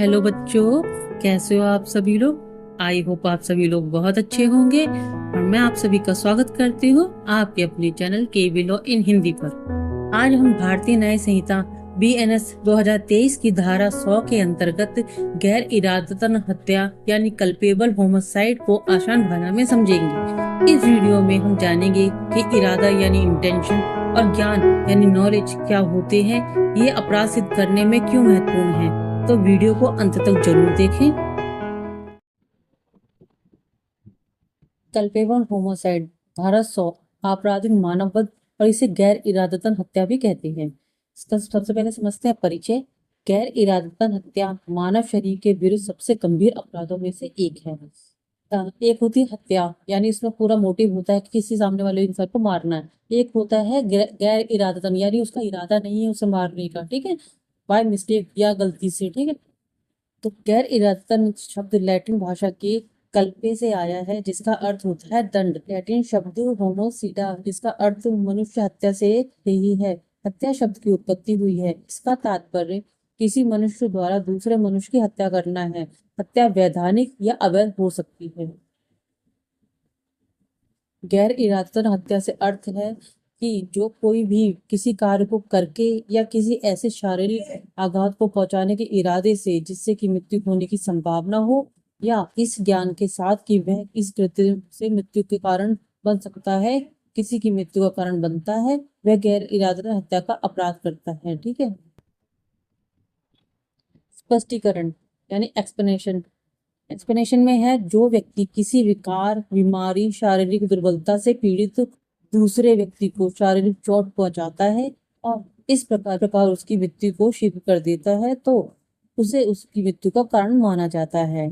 Hello बच्चों, कैसे हो आप सभी लोग। आई होप आप सभी लोग बहुत अच्छे होंगे और मैं आप सभी का स्वागत करती हूँ आपके अपने channel KV law in Hindi पर। आज हम भारतीय न्याय संहिता BNS 2023 की धारा 100 के अंतर्गत गैर इरादतन हत्या यानी कल्पेबल होमोसाइड को आसान भाषा में समझेंगे। इस वीडियो में हम जानेंगे कि इरादा यानी इंटेंशन और ज्ञान यानी नॉलेज क्या होते हैं, ये अपराध सिद्ध करने में क्यों महत्वपूर्ण है। तो वीडियो को अंत तक जरूर देखें। कल्पेबल होमोसाइड धारा 100 आपराधिक मानववध और इसे गैर इरादतन हत्या भी कहते हैं। इसका सबसे पहले समझते हैं परिचय। गैर इरादतन हत्या मानव शरीर के विरुद्ध सबसे गंभीर अपराधों में से एक है। एक होती है हत्या, यानी इसमें पूरा मोटिव होता है कि किसी सामने वाले इंसान को मारना है। एक होता है गैर इरादतन, यानी उसका इरादा नहीं है उसे मारने का, ठीक है, बाय मिस्टेक या गलती से, ठीक है। तो गैर इरादतन शब्द लैटिन भाषा के कल्पे से आया है, जिसका अर्थ होता है दंड। लैटिन शब्द होमोसिडा, जिसका अर्थ मनुष्य हत्या से ही है। हत्या शब्द की उत्पत्ति हुई है। इसका तात्पर्य किसी मनुष्य द्वारा दूसरे मनुष्य की हत्या करना है। हत्या वैधानिक या अवैध हो सकती है। गैर इरादतन हत्या से अर्थ है कि जो कोई भी किसी कार्य को करके या किसी ऐसे शारीरिक आघात को पहुंचाने के इरादे से जिससे कि मृत्यु होने की संभावना हो, या इस ज्ञान के साथ कि वह इस कृत्य से मृत्यु के कारण बन सकता है, किसी की मृत्यु का कारण बनता है, वह गैर इरादतन हत्या का अपराध करता है, ठीक है। स्पष्टीकरण यानी एक्सप्लेनेशन। एक्सप्लेनेशन में है जो व्यक्ति किसी विकार, बीमारी, शारीरिक दुर्बलता से पीड़ित दूसरे व्यक्ति को शारीरिक चोट पहुंचाता है और इस प्रकार उसकी मृत्यु को सिद्ध कर देता है, तो उसे उसकी मृत्यु का कारण माना जाता है।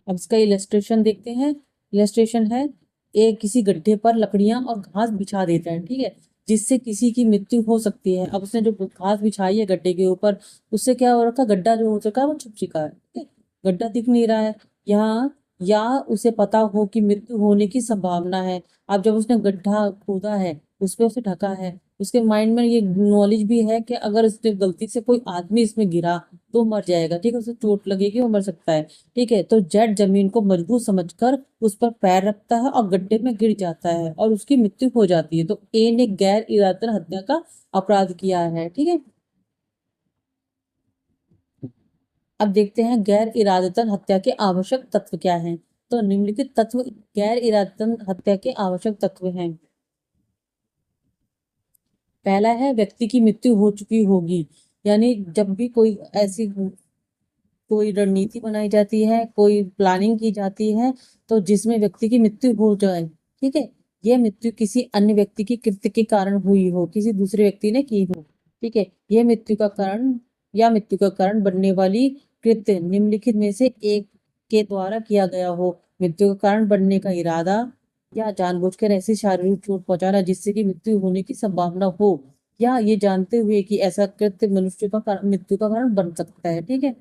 अब इसका इलस्ट्रेशन देखते हैं। इलस्ट्रेशन है, एक किसी गड्ढे पर लकड़ियां और घास बिछा देता है, ठीक है, जिससे किसी की मृत्यु हो सकती है। अब उसने जो घास बिछाई है गड्ढे के ऊपर, उससे क्या हो रखा, गड्ढा जो हो चुका है वो छुप चुका है, ठीक है? गड्ढा दिख नहीं रहा है यहाँ, या उसे पता हो कि मृत्यु होने की संभावना है। अब जब उसने गड्ढा खोदा है, उस पर उसे ढका है, उसके माइंड में ये नॉलेज भी है कि अगर इसने गलती से कोई आदमी इसमें गिरा तो मर जाएगा, ठीक है, उसे चोट लगेगी, वो मर सकता है, ठीक है। तो जेट जमीन को मजबूत समझकर उस पर पैर रखता है और गड्ढे में गिर जाता है और उसकी मृत्यु हो जाती है। तो ए ने गैर इरादतन हत्या का अपराध किया है, ठीक है। अब देखते हैं गैर इरादतन हत्या के आवश्यक तत्व क्या हैं। तो निम्नलिखित तत्व गैर इरादतन हत्या के आवश्यक तत्व हैं। पहला है व्यक्ति की मृत्यु हो चुकी होगी, यानी जब भी कोई ऐसी कोई रणनीति बनाई जाती है, कोई प्लानिंग की जाती है, तो जिसमें व्यक्ति की मृत्यु हो जाए, ठीक है, यह मृत्यु किसी अन्य व्यक्ति की कृत्य के कारण हुई हो, किसी दूसरे व्यक्ति ने की हो, ठीक है, यह मृत्यु का कारण या मृत्यु का कारण बनने वाली कृत्य निम्नलिखित में से एक के द्वारा किया गया हो। मृत्यु का कारण बनने का इरादा, या जानबूझकर ऐसी शारीरिक चोट पहुंचाना जिससे कि मृत्यु होने की संभावना हो, या ये जानते हुए कि ऐसा कृत्य मनुष्य का मृत्यु का कारण बन सकता है, ठीक है।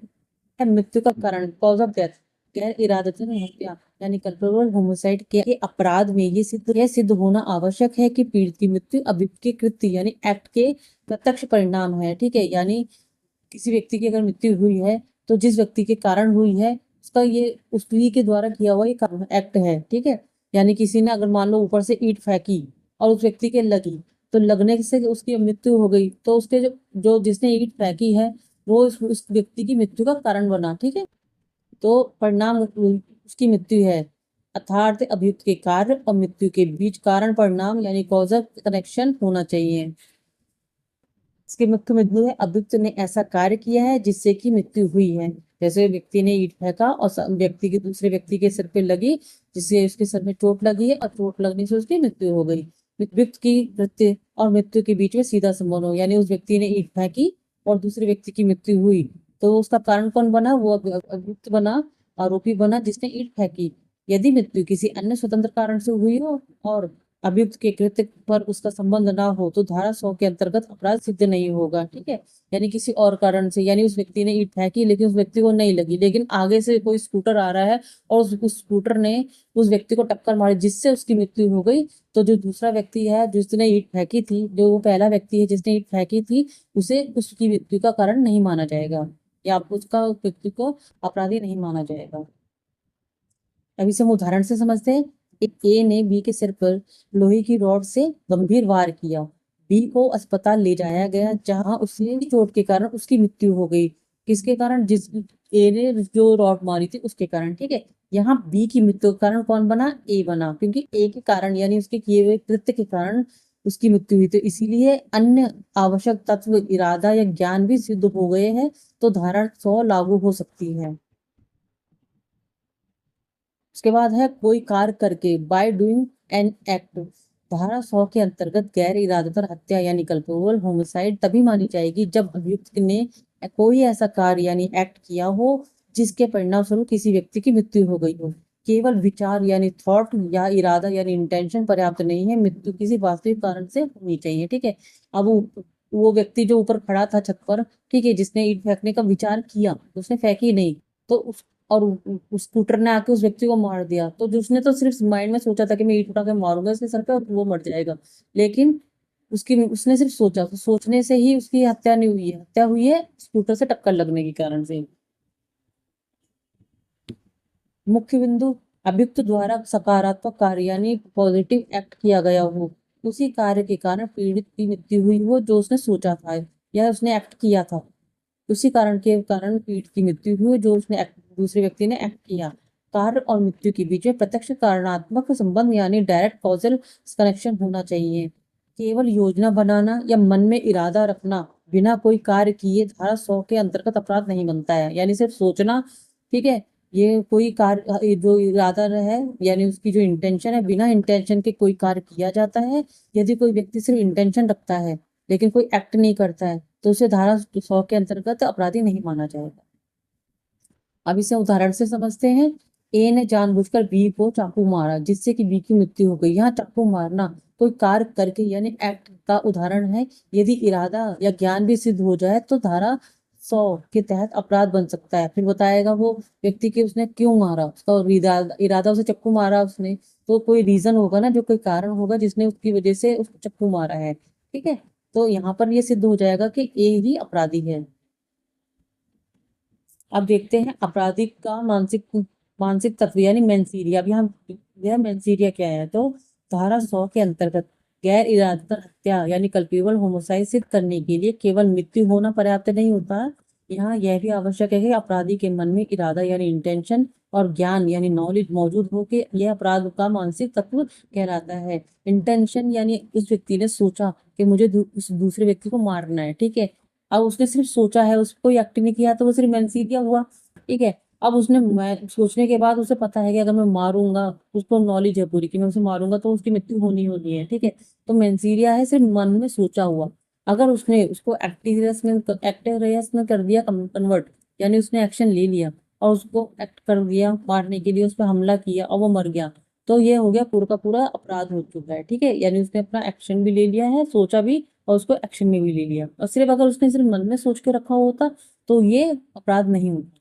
मृत्यु का कारण, कॉज ऑफ डेथ। गैर इरादतन हत्या यानी कल्पेबल होमोसाइड के अपराध में यह सिद्ध होना आवश्यक है कि पीड़ित की मृत्यु अभियुक्त के कृत्य यानी एक्ट के प्रत्यक्ष परिणाम है, ठीक है। यानी किसी व्यक्ति की अगर मृत्यु हुई है तो जिस व्यक्ति के कारण हुई है उसका ये उसी के द्वारा किया हुआ ये एक्ट है, ठीक है। यानी किसी ने अगर मान लो ऊपर से ईंट फेंकी और उस व्यक्ति के लगी, तो लगने से उसकी मृत्यु हो गई, तो उसके जो जो जिसने ईंट फेंकी है वो उस व्यक्ति की मृत्यु का कारण बना, ठीक है। तो परिणाम उसकी मृत्यु है। अर्थात अभियुक्त के कार्य और मृत्यु के बीच कारण परिणाम यानी कॉजल कनेक्शन होना चाहिए। इसके मुख्य बिंदु है अभियुक्त ने ऐसा कार्य किया है जिससे कि मृत्यु हुई है। जैसे व्यक्ति ने ईंट फेंका और व्यक्ति के दूसरे व्यक्ति के सिर पे लगी, जिससे उसके सर में चोट लगी है और चोट लगने से उसकी मृत्यु हो गई। अभियुक्त की मृत्यु और मृत्यु के बीच में सीधा संबंध हो, यानी उस व्यक्ति ने ईंट फेंकी और दूसरे व्यक्ति की मृत्यु हुई, तो उसका कारण कौन बना, वो अभियुक्त बना, आरोपी बना जिसने ईंट फेंकी। यदि मृत्यु किसी अन्य स्वतंत्र कारण से हुई हो और अभियुक्त के कृत्य पर उसका संबंध ना हो, तो धारा 100 के अंतर्गत अपराध सिद्ध नहीं होगा, ठीक है। यानी किसी और कारण से, यानी उस व्यक्ति ने ईंट फेंकी लेकिन उस व्यक्ति को नहीं लगी, लेकिन आगे से कोई स्कूटर आ रहा है और उस स्कूटर ने उस व्यक्ति को टक्कर मारी जिससे उसकी मृत्यु हो गई, तो जो दूसरा व्यक्ति है जिसने ईंट फेंकी थी, जो वो पहला व्यक्ति है जिसने ईंट फेंकी थी, उसे उसकी मृत्यु का कारण नहीं माना जाएगा। या उसका उस व्यक्ति को अपराधी नहीं माना जाएगा। अब इसे हम उदाहरण से समझते हैं। एक ए ने बी के सिर पर लोहे की रॉड से गंभीर वार किया। बी को अस्पताल ले जाया गया, जहां उसे चोट के कारण उसकी मृत्यु हो गई। किसके कारण? जिस ए ने जो रॉड मारी थी उसके कारण। ठीक है, यहाँ बी की मृत्यु का कारण कौन बना? ए बना, क्योंकि ए के कारण यानी उसके किए हुए कृत्य के कारण उसकी मृत्यु हुई। तो इसीलिए अन्य आवश्यक तत्व, इरादा या ज्ञान भी सिद्ध हो गए हैं, तो धारा 100 लागू हो सकती है। उसके बाद है कोई कार्य करके, बाय डूइंग एन एक्ट। धारा 100 के अंतर्गत गैर इरादतन हत्या यानी कल्पेबल होमिसाइड तभी मानी जाएगी जब अभियुक्त ने कोई ऐसा कार्य यानी एक्ट किया हो जिसके परिणाम स्वरूप किसी व्यक्ति की मृत्यु हो गई हो। केवल विचार यानी थॉट या इरादा यानी इंटेंशन पर्याप्त नहीं है, मृत्यु किसी वास्तविक कारण से होनी चाहिए। ठीक है, अब वो व्यक्ति जो ऊपर खड़ा था छत पर, ठीक है, जिसने ईंट फेंकने का विचार किया, उसने फेंकी नहीं, तो और उस स्कूटर ने आके उस व्यक्ति को मार दिया, तो जो उसने तो सिर्फ माइंड में सोचा था कि मैं ईंट उठा के मारूंगा इसके सर पे और वो मर जाएगा, लेकिन उसने सिर्फ सोचा, तो सोचने से ही उसकी हत्या नहीं हुई है, हत्या हुई है स्कूटर से टक्कर लगने के कारण से। मुख्य बिंदु, अभियुक्त द्वारा सकारात्मक कार्य यानी पॉजिटिव एक्ट किया गया हो, उसी कार्य के कारण पीड़ित की मृत्यु हुई हो जो उसने सोचा था या उसने एक्ट किया था। उसी कारण के कारण पीड़ित की मृत्यु हुई जो उसने दूसरे व्यक्ति ने एक्ट किया। कार्य और मृत्यु के बीच में प्रत्यक्ष कारणात्मक संबंध यानी डायरेक्ट कॉजल कनेक्शन होना चाहिए। केवल योजना बनाना या मन में इरादा रखना बिना कोई कार्य किए धारा 100 के अंतर्गत अपराध नहीं बनता है। यानी सिर्फ सोचना, ठीक है, ये कोई कार्य जो इरादा है यानी उसकी जो इंटेंशन है, बिना इंटेंशन के कोई कार्य किया जाता है। यदि कोई व्यक्ति सिर्फ इंटेंशन रखता है लेकिन कोई एक्ट नहीं करता है, तो उसे धारा 100 के अंतर्गत अपराधी नहीं माना जाएगा। अब इसे उदाहरण से समझते हैं। ए ने जानबूझकर बी को चाकू मारा जिससे कि बी की मृत्यु हो गई। यहाँ चाकू मारना कोई कार्य करके यानी एक्ट का उदाहरण है। यदि इरादा या ज्ञान भी सिद्ध हो जाए तो धारा 100 के तहत अपराध बन सकता है। फिर बताएगा वो व्यक्ति की उसने क्यों मारा, उसका इरादा उसे चक्कू मारा उसने, तो कोई रीजन होगा ना, जो कोई कारण होगा जिसने उसकी वजह से उसको चक्कू मारा है। ठीक है, तो यहाँ पर ये सिद्ध हो जाएगा कि ए ही अपराधी है। अब देखते हैं अपराधी का मानसिक मानसिक तत्व यानी मेंसीरिया। अब यहाँ यह मेंसीरिया क्या है? तो धारा 100 के अंतर्गत गैर इरादतन हत्या यानी कल्पेबल होमोसाइड सिद्ध करने के लिए केवल मृत्यु होना पर्याप्त नहीं होता। यहाँ यह भी आवश्यक है कि अपराधी के मन में इरादा यानी इंटेंशन और ज्ञान यानी नॉलेज मौजूद हो कि यह अपराध का मानसिक तत्व कहलाता है। इंटेंशन यानी उस व्यक्ति ने सोचा कि मुझे उस दूसरे व्यक्ति को मारना है। ठीक है, अब उसने सिर्फ सोचा है, उसको कोई एक्ट नहीं किया, तो वो सिर्फ मैंसीरिया हुआ। ठीक है, अब उसने मैं सोचने के बाद उसे पता है कि अगर मैं मारूंगा, उसको नॉलेज है पूरी कि मैं उसे मारूंगा तो उसकी मृत्यु होनी होनी है। ठीक है, तो मैंसीरिया है सिर्फ मन में सोचा हुआ। अगर उसने उसको एक्टिव रेस में कर दिया कन्वर्ट, यानी उसने एक्शन ले लिया और उसको एक्ट कर दिया मारने के लिए, उस पर हमला किया और वो मर गया, तो ये हो गया पूरा का पूरा अपराध हो चुका है। ठीक है, यानी उसने अपना एक्शन भी ले लिया है, सोचा भी और उसको एक्शन में भी ले लिया। और सिर्फ अगर उसने सिर्फ मन में सोच के रखा होता तो ये अपराध नहीं होता।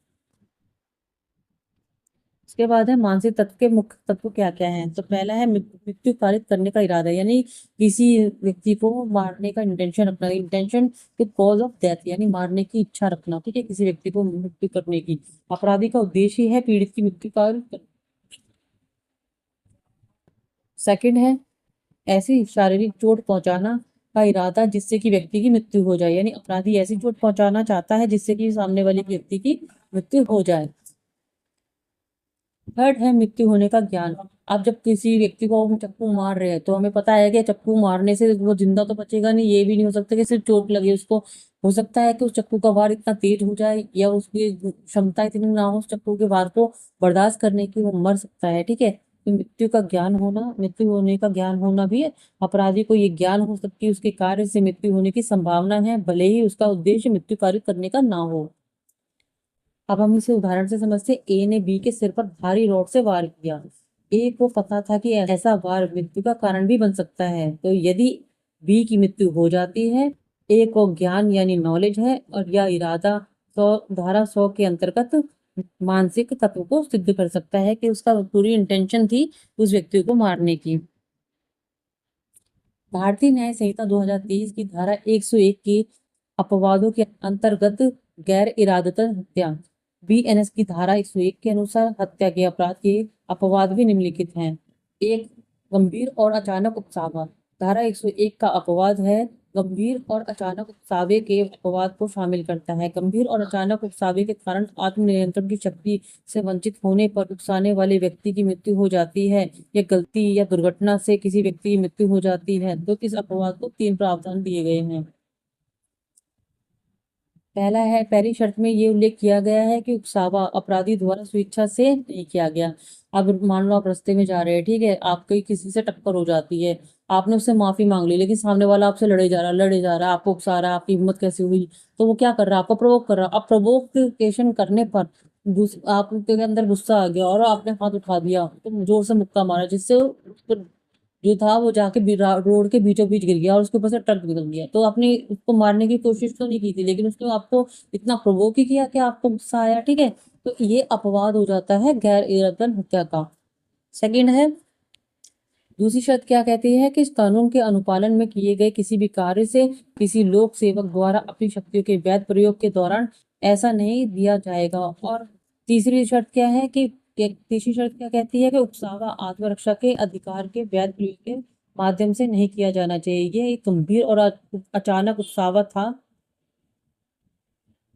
इसके बाद है मानसिक तत्व के मुख्य तत्व क्या क्या हैं। तो पहला है मृत्यु कारित करने का इरादा, यानी किसी व्यक्ति को मारने का इंटेंशन रखना। Intention to cause of death यानी मारने की इच्छा रखना। ठीक है, किसी व्यक्ति को मृत्यु करने की। अपराधी का उद्देश्य है पीड़ित की मृत्यु का। सेकंड है ऐसी शारीरिक चोट पहुंचाना का इरादा जिससे कि व्यक्ति की मृत्यु हो जाए, यानी अपराधी ऐसी चोट पहुंचाना चाहता है जिससे कि सामने वाले व्यक्ति की मृत्यु हो जाए। थर्ड है मृत्यु होने का ज्ञान। अब जब किसी व्यक्ति को हम चक्कू मार रहे हैं तो हमें पता है कि चक्कू मारने से वो जिंदा तो बचेगा नहीं, ये भी नहीं हो सकता कि सिर्फ चोट लगे उसको। हो सकता है कि उस चक्कू का वार इतना तेज हो जाए या उसकी क्षमता इतनी ना हो उस चक्कू के वार को बर्दाश्त करने की, वो मर सकता है। ठीक है, तो मृत्यु होने का ज्ञान होना भी अपराधी को ये ज्ञान हो सकती है उसके कार्य से मृत्यु होने की संभावना है, भले ही उसका उद्देश्य मृत्यु कार्य करने का ना हो। अब हम इसे उदाहरण से समझते हैं। ए ने बी के सिर पर भारी रॉड से वार किया। ए को पता था कि ऐसा वार मृत्यु का कारण भी बन सकता है, तो यदि बी की मृत्यु हो जाती है, ए को ज्ञान यानी नॉलेज है और यह इरादा धारा 100 के अंतर्गत मानसिक तत्व को सिद्ध कर सकता है कि उसका पूरी इंटेंशन थी उस व्यक्ति को मारने की। भारतीय न्याय संहिता 2023 की धारा 101 के अपवादों के अंतर्गत गैर इरादतन हत्या। बीएनएस की धारा 101 के अनुसार हत्या के अपराध के अपवाद भी निम्नलिखित हैं। एक, गंभीर और अचानक उकसावा। धारा 101 का अपवाद है गंभीर और अचानक उकसावे के अपवाद को शामिल करता है। गंभीर और अचानक उकसावे के कारण आत्मनियंत्रण की शक्ति से वंचित होने पर उकसाने वाले व्यक्ति की मृत्यु हो जाती है या गलती या दुर्घटना से किसी व्यक्ति की मृत्यु हो जाती है तो इस अपवाद को 3 प्रावधान दिए गए हैं। पहला है, पहली शर्त में ये उल्लेख किया गया है कि उकसावा अपराधी द्वारा स्वेच्छा से नहीं किया गया। अब मान लो आप रास्ते में जा रहे हैं, ठीक है, आपकी किसी से टक्कर हो जाती है, आपने उससे माफी मांग ली, लेकिन सामने वाला आपसे लड़े जा रहा है, आपको उकसा रहा है, आपकी हिम्मत कैसे हुई, तो वो क्या कर रहा है, आपको प्रोवोक कर रहा है। अब प्रोवोकेशन करने पर आपके अंदर गुस्सा आ गया और आपने हाथ उठा दिया, तो जोर से मुक्का मारा, जिससे जो था वो जाके रोड के बीचों बीच गिर गया और उसके ऊपर से ट्रक निकल गया। तो आपने उसको मारने की कोशिश तो नहीं की थी, लेकिन उसने आपको इतना प्रोवोक ही किया कि आपको गुस्सा आया, ठीक है, तो ये अपवाद हो जाता है गैर इरादतन हत्या का। सेकंड है, दूसरी शर्त क्या कहती है कि इस कानून के अनुपालन में किए गए किसी भी कार्य से किसी लोक सेवक द्वारा अपनी शक्तियों के वैध प्रयोग के दौरान ऐसा नहीं दिया जाएगा। और तीसरी शर्त क्या है कि तीसरी शर्त क्या कहती है कि उकसावा आत्मरक्षा के अधिकार के वैध प्रयोग के माध्यम से नहीं किया जाना चाहिए। ये एक गंभीर और अचानक उकसावा था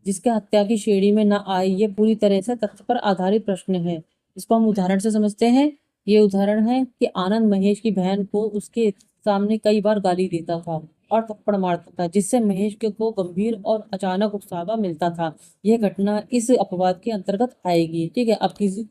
जिसके हत्या की श्रेणी में न आए। ये पूरी तरह से तथ्य पर आधारित प्रश्न है। इसको हम उदाहरण से समझते हैं। ये उदाहरण है कि आनंद महेश की बहन को उसके सामने कई बार गाली देता था और थप्पड़ मारता था, जिससे महेश को गंभीर और अचानक उकसावा मिलता था। यह घटना इस अपवाद के अंतर्गत आएगी, ठीक है। अब किसी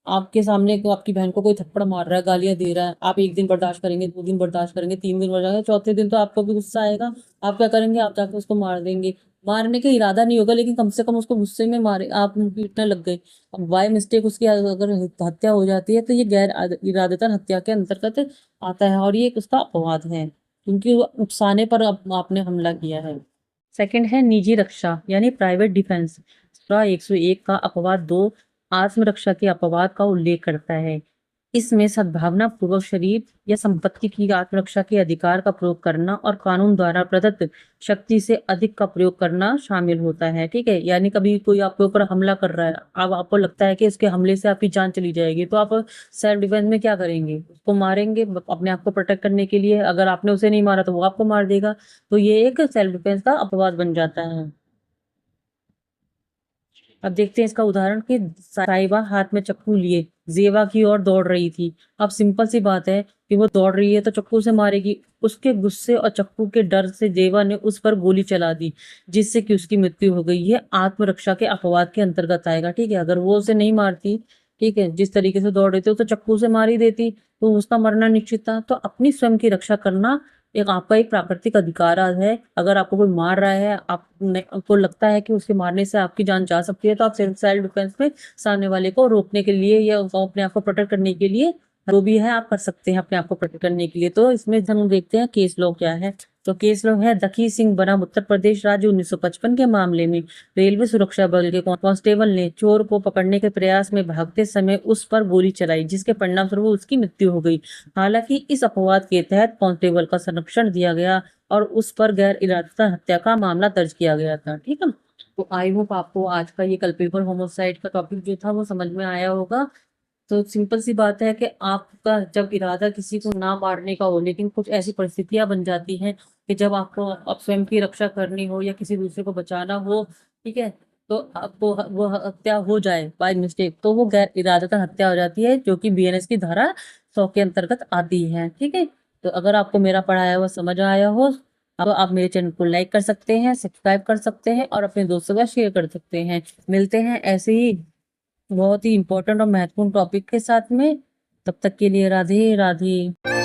आपके सामने को आपकी बहन को कोई थप्पड़ मार रहा है, गालियां दे रहा है, आप 1 दिन बर्दाश्त करेंगे, 2 दिन बर्दाश्त करेंगे, 3 दिन बर्दाश्त करेंगे, चौथे दिन तो आपको भी गुस्सा आएगा। आप क्या करेंगे, आप जाकर उसको मार देंगे। मारने का इरादा नहीं होगा, लेकिन कम से कम उसको गुस्से में मारे, आप पीटने लग गए। अब बाय मिस्टेक उसकी अगर हत्या हो जाती है तो ये गैर इरादतन हत्या के अंतर्गत आता है और ये एक उसका अपवाद है, क्योंकि वो उकसाने पर आपने हमला किया है। सेकंड है निजी रक्षा यानी प्राइवेट डिफेंस। 101 का अपवाद 2 आत्मरक्षा के अपवाद का उल्लेख करता है। इसमें सद्भावना पूर्वक शरीर या संपत्ति की आत्मरक्षा के अधिकार का प्रयोग करना और कानून द्वारा प्रदत्त शक्ति से अधिक का प्रयोग करना शामिल होता है, ठीक है। यानी कभी कोई आपके ऊपर हमला कर रहा है, अब आपको लगता है कि इसके हमले से आपकी जान चली जाएगी, तो आप सेल्फ डिफेंस में क्या करेंगे, उसको मारेंगे अपने आप को प्रोटेक्ट करने के लिए। अगर आपने उसे नहीं मारा तो वो आपको मार देगा, तो ये एक सेल्फ डिफेंस का अपवाद बन जाता है। अब देखते हैं इसका उदाहरण कि साहिबा हाथ में चक्कू लिए जेवा की ओर दौड़ रही थी। अब सिंपल सी बात है कि वो दौड़ रही है तो चक्कू से मारेगी। उसके गुस्से और चक्कू के डर से जेवा ने उस पर गोली चला दी, जिससे कि उसकी मृत्यु हो गई। ये आत्मरक्षा के अपवाद के अंतर्गत आएगा, ठीक है। अगर वो उसे नहीं मारती, ठीक है, जिस तरीके से दौड़ रही थी, तो चक्कू से मार ही देती, तो उसका मरना निश्चित था। तो अपनी स्वयं की रक्षा करना आपका एक प्राकृतिक अधिकार है। अगर आपको कोई मार रहा है, आपको लगता है कि उसके मारने से आपकी जान जा सकती है, तो आप सेल्फ डिफेंस में सामने वाले को रोकने के लिए या अपने आप को प्रोटेक्ट करने के लिए जो भी है आप कर सकते हैं अपने आप को प्रोटेक्ट करने के लिए। तो इसमें हम देखते हैं केस लॉ क्या है। तो केस लॉ है दखी सिंह बनाम उत्तर प्रदेश राज्य 1955 के मामले में रेलवे सुरक्षा बल के कांस्टेबल ने चोर को पकड़ने के प्रयास में भागते समय उस पर गोली चलाई, जिसके परिणाम स्वरूप उसकी मृत्यु हो गई। हालांकि इस अपवाद के तहत कांस्टेबल का संरक्षण दिया गया और उस पर गैर इरादतन हत्या का मामला दर्ज किया गया था, ठीक है। तो आई होप आपको आज का ये कल्पेबल होमोसाइड का टॉपिक जो था वो समझ में आया होगा। तो सिंपल सी बात है कि आपका जब इरादा किसी को ना मारने का हो, लेकिन कुछ ऐसी परिस्थितियां बन जाती हैं कि जब आपको आप स्वयं की रक्षा करनी हो या किसी दूसरे को बचाना हो, ठीक है, तो आपको वो हत्या हो जाए बाय मिस्टेक, तो वो गैर इरादतन हत्या हो जाती है, जो कि बीएनएस की धारा 100 के अंतर्गत आती है, ठीक है। तो अगर आपको मेरा पढ़ाया हुआ समझ आया हो, तो आप मेरे चैनल को लाइक कर सकते हैं, सब्सक्राइब कर सकते हैं और अपने दोस्तों का शेयर कर सकते हैं। मिलते हैं ऐसे ही बहुत ही इंपॉर्टेंट और महत्वपूर्ण टॉपिक के साथ में। तब तक के लिए राधे राधे।